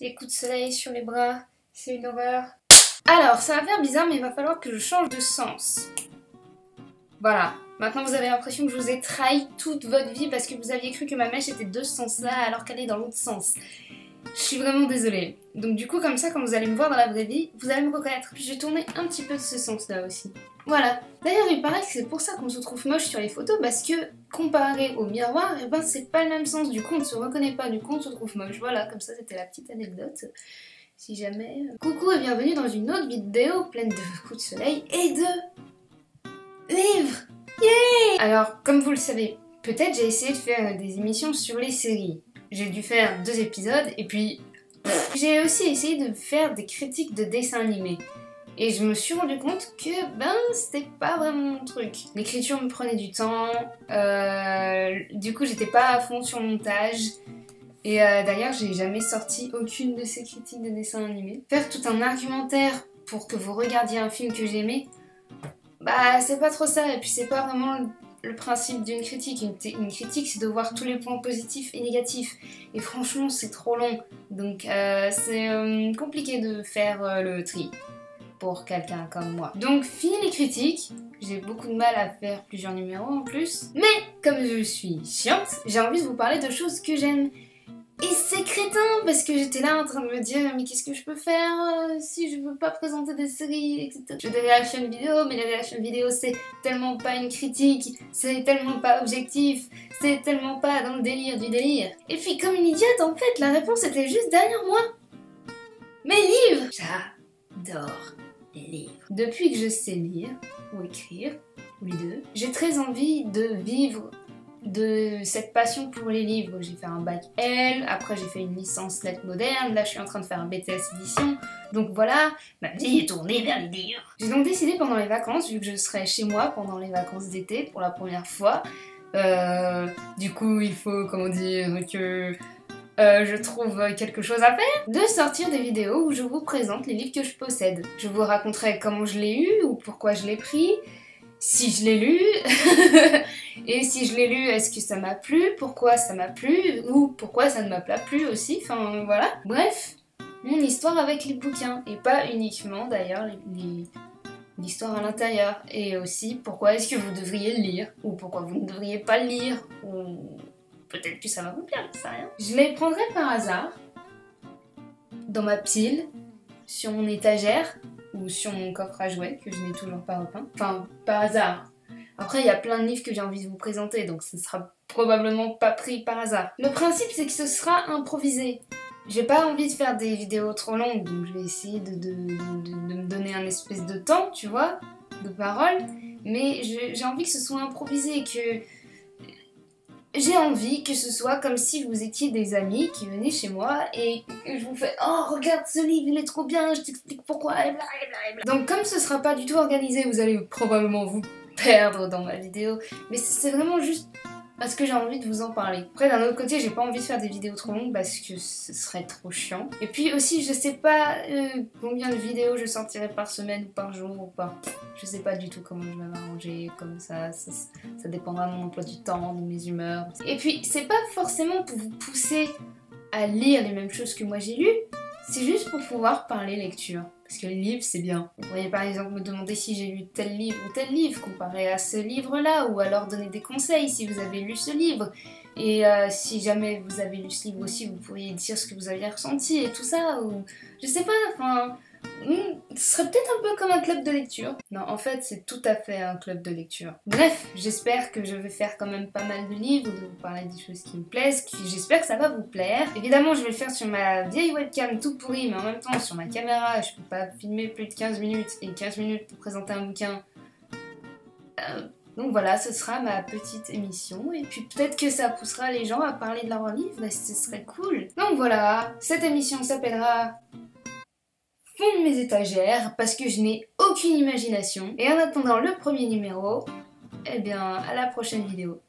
Les coups de soleil sur les bras, c'est une horreur. Alors, ça va faire bizarre, mais il va falloir que je change de sens. Voilà. Maintenant, vous avez l'impression que je vous ai trahi toute votre vie parce que vous aviez cru que ma mèche était de ce sens-là alors qu'elle est dans l'autre sens. Je suis vraiment désolée. Donc du coup, comme ça, quand vous allez me voir dans la vraie vie, vous allez me reconnaître. Puis je vais tourner un petit peu de ce sens-là aussi. Voilà. D'ailleurs, il paraît que c'est pour ça qu'on se trouve moche sur les photos, parce que comparé au miroir, eh ben c'est pas le même sens. Du coup, on ne se reconnaît pas, du coup, on se trouve moche. Voilà, comme ça, c'était la petite anecdote. Si jamais... Coucou et bienvenue dans une autre vidéo pleine de coups de soleil et de livres. Yay! Alors, comme vous le savez, peut-être j'ai essayé de faire des émissions sur les séries. J'ai dû faire 2 épisodes et puis j'ai aussi essayé de faire des critiques de dessins animés. Et je me suis rendu compte que c'était pas vraiment mon truc. L'écriture me prenait du temps, du coup j'étais pas à fond sur le montage. Et d'ailleurs j'ai jamais sorti aucune de ces critiques de dessins animés. Faire tout un argumentaire pour que vous regardiez un film que j'aimais, c'est pas trop ça, et puis c'est pas vraiment le principe d'une critique. Une critique, c'est de voir tous les points positifs et négatifs. Et franchement, c'est trop long. Donc c'est compliqué de faire le tri pour quelqu'un comme moi. Donc fini les critiques. J'ai beaucoup de mal à faire plusieurs numéros en plus. Mais comme je suis chiante, j'ai envie de vous parler de choses que j'aime. Et c'est crétin parce que j'étais là en train de me dire mais qu'est-ce que je peux faire si je veux pas présenter des séries, etc. Je fais des réactions vidéo, mais les réactions vidéo c'est tellement pas une critique, c'est tellement pas objectif, c'est tellement pas dans le délire du délire. Et puis comme une idiote en fait, la réponse était juste derrière moi. Mes livres! J'adore les livres. Depuis que je sais lire, ou écrire, ou les deux, j'ai très envie de vivre de cette passion pour les livres. J'ai fait un bac L, après j'ai fait une licence lettres modernes, là je suis en train de faire un BTS édition, donc voilà, ma vie est tournée vers les livres. J'ai donc décidé pendant les vacances, vu que je serai chez moi pendant les vacances d'été pour la première fois, du coup il faut, comment dire, que je trouve quelque chose à faire, de sortir des vidéos où je vous présente les livres que je possède. Je vous raconterai comment je l'ai eu ou pourquoi je l'ai pris, si je l'ai lu, et si je l'ai lu, est-ce que ça m'a plu, pourquoi ça m'a plu, ou pourquoi ça ne m'a pas plu aussi, enfin voilà. Bref, mon histoire avec les bouquins, et pas uniquement d'ailleurs l'histoire à l'intérieur, et aussi pourquoi est-ce que vous devriez le lire, ou pourquoi vous ne devriez pas le lire, ou peut-être que ça va vous plaire, je sais rien. Je les prendrai par hasard, dans ma pile, sur mon étagère, ou sur mon coffre à jouets que je n'ai toujours pas repeint. Enfin, par hasard. Après, il y a plein de livres que j'ai envie de vous présenter, donc ce sera probablement pas pris par hasard. Le principe, c'est que ce sera improvisé. J'ai pas envie de faire des vidéos trop longues, donc je vais essayer de me donner un espèce de temps, tu vois, de parole, mais j'ai envie que ce soit improvisé, que... J'ai envie que ce soit comme si vous étiez des amis qui venaient chez moi et je vous fais « Oh, regarde ce livre, il est trop bien, je t'explique pourquoi, et blablabla. » Donc comme ce sera pas du tout organisé, vous allez probablement vous perdre dans ma vidéo, mais c'est vraiment juste parce que j'ai envie de vous en parler. Après, d'un autre côté, j'ai pas envie de faire des vidéos trop longues parce que ce serait trop chiant. Et puis aussi, je sais pas combien de vidéos je sortirai par semaine ou par jour ou pas. Je sais pas du tout comment je vais m'arranger, comme ça dépendra de mon emploi du temps, de mes humeurs. Et puis, c'est pas forcément pour vous pousser à lire les mêmes choses que moi j'ai lues, c'est juste pour pouvoir parler lecture. Parce que les livres, c'est bien. Vous pourriez par exemple me demander si j'ai lu tel livre ou tel livre comparé à ce livre-là, ou alors donner des conseils si vous avez lu ce livre. Et si jamais vous avez lu ce livre aussi, vous pourriez dire ce que vous aviez ressenti et tout ça, ou... Je sais pas, enfin... Ce serait peut-être un peu comme un club de lecture. Non, en fait, c'est tout à fait un club de lecture. Bref, j'espère que je vais faire quand même pas mal de livres, de vous parler des choses qui me plaisent, j'espère que ça va vous plaire. Évidemment, je vais le faire sur ma vieille webcam tout pourri, mais en même temps, sur ma caméra, je peux pas filmer plus de 15 minutes, et 15 minutes pour présenter un bouquin. Donc voilà, ce sera ma petite émission, et puis peut-être que ça poussera les gens à parler de leurs livres, et ce serait cool. Donc voilà, cette émission s'appellera... Fond de mes étagères parce que je n'ai aucune imagination. Et en attendant le premier numéro, eh bien à la prochaine vidéo.